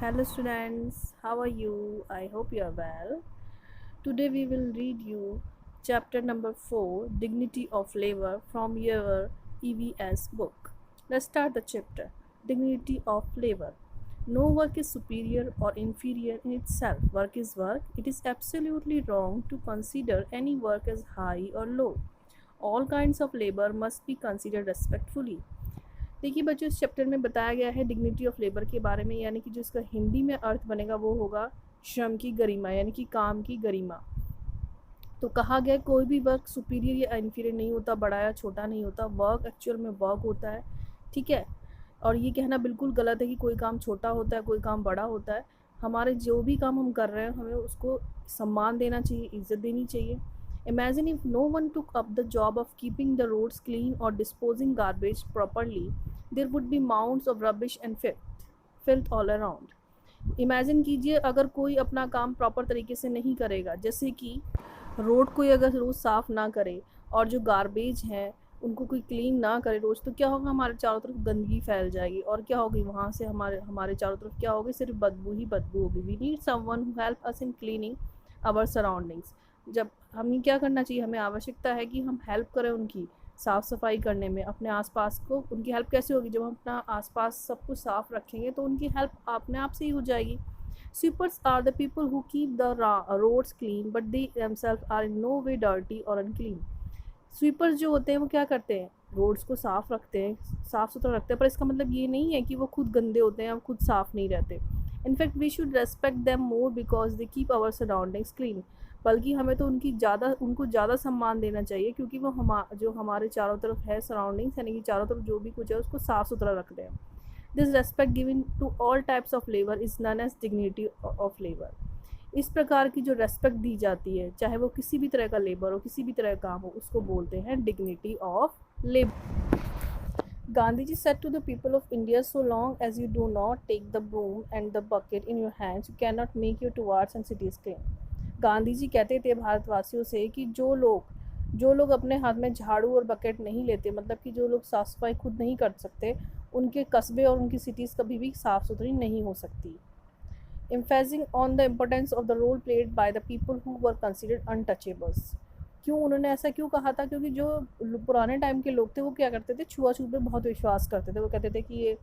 Hello students, how are you? I hope you are well. Today we will read you chapter number 4, Dignity of Labor from your EVS book. Let's start the chapter. Dignity of Labor. No work is superior or inferior in itself. Work is work. It is absolutely wrong to consider any work as high or low. All kinds of labor must be considered respectfully. देखिए बच्चों, इस chapter में बताया गया है dignity of labour के बारे में, यानी कि जो इसका हिंदी में अर्थ बनेगा वो होगा श्रम की गरिमा, यानी कि काम की गरिमा। तो कहा गया कोई भी वर्क सुपीरियर या इन्फीरियर नहीं होता, बड़ा या छोटा नहीं होता, वर्क एक्चुअल में वर्क होता है। ठीक है, और ये कहना बिल्कुल गलत है कि कोई काम छोटा होता है, कोई काम बड़ा होता है। हमारे जो भी काम हम कर रहे हैं हमें उसको सम्मान देना चाहिए, इज्जत देनी चाहिए। Imagine if no one took up the job of keeping the roads clean or disposing garbage properly, there would be mounds of rubbish and filth all around. Imagine कीजिए अगर कोई अपना काम प्रॉपर तरीके से नहीं करेगा, जैसे कि रोड कोई अगर रोज़ साफ़ ना करे और जो गार्बेज है उनको कोई क्लीन ना करे रोज़, तो क्या होगा, हमारे चारों तरफ गंदगी फैल जाएगी और क्या होगी, वहाँ से हमारे हमारे चारों तरफ क्या होगी, सिर्फ बदबू ही बदबू होगी। We need someone who help us in cleaning our surroundings. जब हमें क्या करना चाहिए, हमें आवश्यकता है कि हम हेल्प करें उनकी साफ़ सफाई करने में, अपने आसपास को। उनकी हेल्प कैसे होगी, जब हम अपना आसपास सब कुछ साफ़ रखेंगे तो उनकी हेल्प अपने आप से ही हो जाएगी। Sweepers are the people who keep the roads clean, but they themselves are in no way dirty or unclean. Sweepers जो होते हैं वो क्या करते हैं, रोड्स को साफ़ रखते हैं, साफ़ सुथरा रखते हैं, पर इसका मतलब ये नहीं है कि वो खुद गंदे होते हैं और खुद साफ़ नहीं रहते। In fact we should respect them more because they keep our surroundings clean. बल्कि हमें तो उनको ज़्यादा सम्मान देना चाहिए क्योंकि वो जो हमारे चारों तरफ है सराउंडिंग्स, यानी कि चारों तरफ जो भी कुछ है उसको साफ़ सुथरा रखते हैं। This respect given to all types of labour is known as dignity of labour. इस प्रकार की जो रेस्पेक्ट दी जाती है, चाहे वो किसी भी तरह का लेबर हो, किसी भी तरह का काम हो, उसको बोलते हैं dignity of labour. Gandhiji said to the people of India, so long as you do not take the broom and the bucket in your hands, you cannot make your wards and cities clean. Gandhi ji कहते थे भारतवासियों से कि जो लोग अपने हाथ में झाड़ू और बकेट नहीं लेते, मतलब कि जो लोग साफ़ सफाई खुद नहीं कर सकते, उनके कस्बे और उनकी सिटीज़ कभी भी साफ़ सुथरी नहीं हो सकती। emphasizing on the importance of the role played by the people who were considered untouchables. क्यों उन्होंने ऐसा क्यों कहा था, क्योंकि जो पुराने टाइम के लोग थे वो क्या करते थे, छुआछूत पे बहुत विश्वास करते थे। वो कहते थे कि ये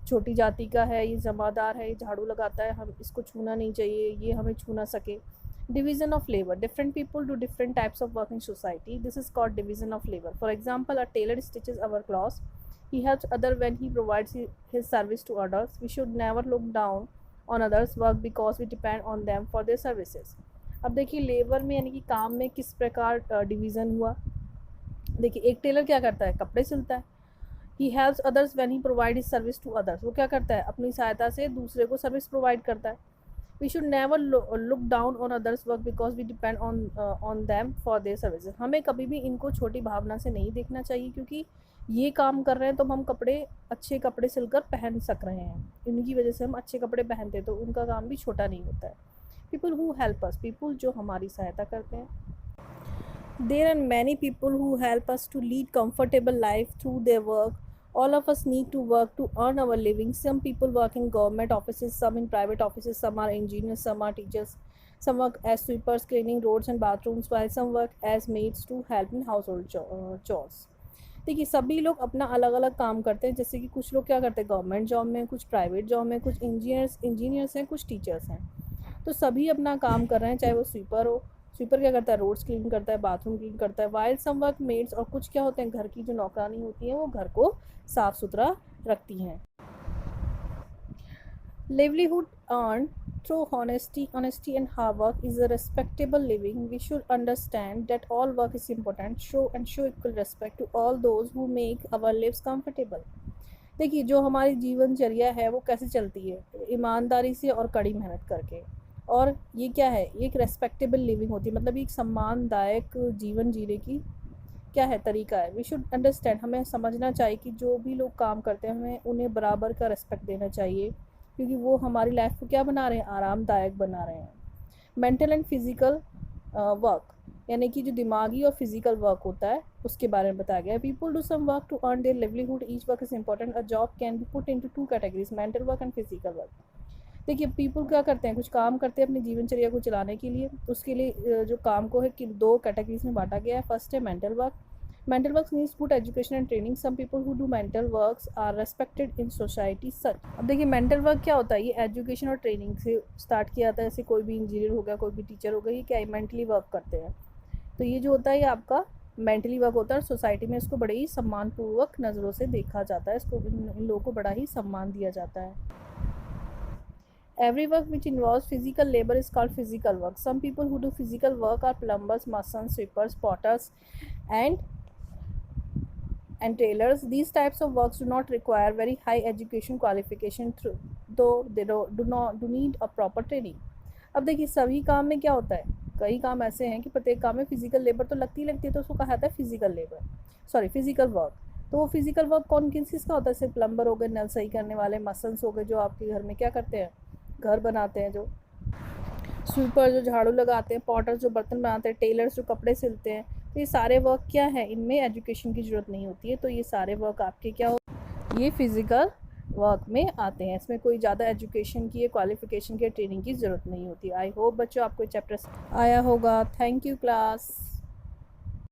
छोटी जाति का है, ये जमादार है, ये झाड़ू लगाता है, हम इसको छूना नहीं चाहिए, ये हमें छू ना सके। Division of labour, different people do different types of work in society, this is called division of labour. For example, a tailor stitches our clothes, he helps other when he provides his service to others. We should never look down on others work because we depend on them for their services. अब देखिए labour में यानी कि काम में किस प्रकार division हुआ। देखिए एक टेलर क्या करता है, कपड़े सिलता है। He helps others when he provide his service to others, वो क्या करता है, अपनी सहायता से दूसरे को सर्विस प्रोवाइड करता है। We should never look down on others work because we depend on them for their services. हमें कभी भी इनको छोटी भावना से नहीं देखना चाहिए, क्योंकि ये काम कर रहे हैं तो हम अच्छे कपड़े सिलकर पहन सक रहे हैं, इनकी वजह से हम अच्छे कपड़े पहनते हैं, तो उनका काम भी छोटा नहीं होता है। People who help us, people जो हमारी सहायता करते हैं। There are many people who help us to lead comfortable life through their work. All of us need to work to earn our living. Some people work in government offices, some in private offices, some are engineers, some are teachers, some work as sweepers cleaning roads and bathrooms, while some work as maids to help in household chores. देखिए सभी लोग अपना अलग अलग काम करते हैं, जैसे कि कुछ लोग क्या करते हैं गवर्नमेंट जॉब में, कुछ प्राइवेट जॉब में, कुछ इंजीनियर्स हैं, कुछ टीचर्स हैं। तो सभी अपना काम कर रहे हैं, चाहे वो स्वीपर हो। स्वीपर क्या करता है, रोड्स क्लीन करता है, बाथरूम क्लीन करता है। वाइल सम वर्क मेड्स, और कुछ क्या होते हैं घर की जो नौकरानी होती हैं वो घर को साफ़ सुथरा रखती हैं। livelihood earned through honesty and hard work is a respectable living. We should understand that all work is important. Show equal respect to all those who make our lives comfortable. देखिए जो हमारी जीवनचर्या है वो कैसे चलती है, ईमानदारी से और कड़ी मेहनत करके। और ये क्या है, ये एक रेस्पेक्टेबल लिविंग होती है, मतलब एक सम्मानदायक जीवन जीने की क्या है तरीका है। वी शुड अंडरस्टैंड, हमें समझना चाहिए कि जो भी लोग काम करते हैं हमें उन्हें बराबर का रिस्पेक्ट देना चाहिए, क्योंकि वो हमारी लाइफ को क्या बना रहे हैं, आरामदायक बना रहे हैं। मेंटल एंड फिजिकल वर्क, यानी कि जो दिमागी और फिजिकल वर्क होता है उसके बारे में बताया गया है। People do some work to earn their livelihood, each work is important. A job can be put into two categories, mental work and physical work. देखिए पीपल क्या करते हैं, कुछ काम करते हैं अपनी जीवनचर्या को चलाने के लिए। उसके लिए जो काम को है कि दो कैटेगरीज में बांटा गया है। फर्स्ट है mental work. Mental work needs good education and training. Some people who do mental works are respected in society such. अब देखिए मेंटल वर्क क्या होता है, ये एजुकेशन और ट्रेनिंग से स्टार्ट किया जाता है। जैसे कोई भी इंजीनियर हो गया, कोई भी टीचर हो गया, ये क्या मेंटली वर्क करते हैं। तो ये जो होता है ये आपका मेंटली वर्क होता है और सोसाइटी में इसको बड़े ही सम्मानपूर्वक नज़रों से देखा जाता है। इसको इन लोगों को बड़ा ही सम्मान दिया जाता है। Every work which involves physical labor is called physical work. Some people who do physical work are plumbers, masons, sweepers, potters, and tailors. These types of works do not require very high education qualification, though they do need a proper training. अब देखिए सभी काम में क्या होता है, कई काम ऐसे हैं कि प्रत्येक काम में फिजिकल लेबर तो लगती है, तो उसको कहा जाता है फिजिकल वर्क। तो वो फिजिकल वर्क कौन किन चीज़ का होता है, जैसे प्लम्बर हो गए, नल सही करने वाले, मसन्स हो गए जो आपके घर में क्या करते हैं, घर बनाते हैं, जो स्वीपर जो झाड़ू लगाते हैं, पॉटर्स जो बर्तन बनाते हैं, टेलर्स जो कपड़े सिलते हैं। तो ये सारे वर्क क्या है, इनमें एजुकेशन की ज़रूरत नहीं होती है। तो ये सारे वर्क आपके क्या हो, ये फिज़िकल वर्क में आते हैं। इसमें कोई ज़्यादा एजुकेशन की, क्वालिफिकेशन की, ट्रेनिंग की ज़रूरत नहीं होती। आई होप बच्चों आपको चैप्टर आया होगा। Thank you class.